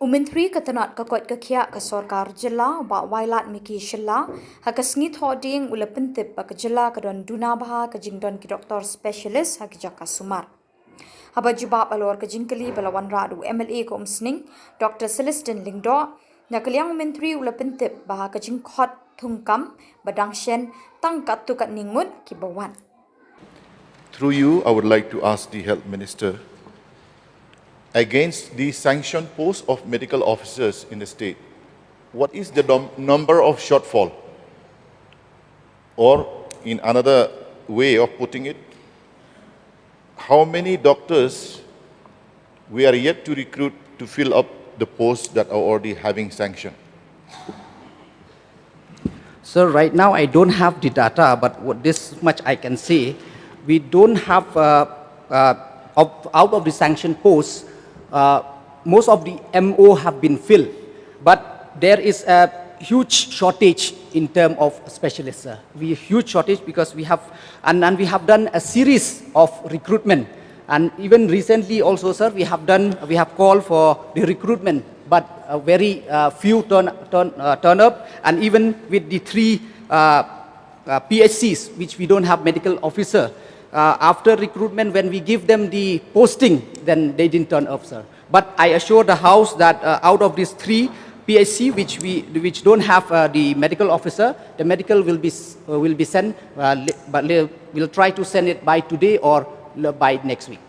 Myntri katanat kakot kakia ka Khuborjylla ba wailat miki Shillong hakasngi thoding ula Pyntip ba Khuborjylla kadon Duna baha ka Jingdon ki doktor specialist hakijaka sumar. Haba jubab alor ka jingkali balawan radu MLA ko umsning Dr. Celestin Lingdo nakaliang Myntri ula Pyntip baha ka jingkhot thungkam badang shen tang katu kat ningun ki bawan. Through you, I would like to ask the Health Minister, against the sanctioned post of medical officers in the state, what is the number of shortfall? Or in another way of putting it, how many doctors we are yet to recruit to fill up the posts that are already having sanction? So right now I don't have the data, but this much I can say, we don't have, out of the sanctioned posts, most of the MO have been filled, but there is a huge shortage in terms of specialists. We huge shortage because we have, and we have done a series of recruitment, and even recently also, sir, we have called for the recruitment, but very few turn up, and even with the 3 PHCs, which we don't have medical officer. After recruitment, when we give them the posting, then they didn't turn up, sir. But I assure the House that out of these 3 PHC, which don't have the medical officer, the medical will be sent, but we'll try to send it by today or by next week.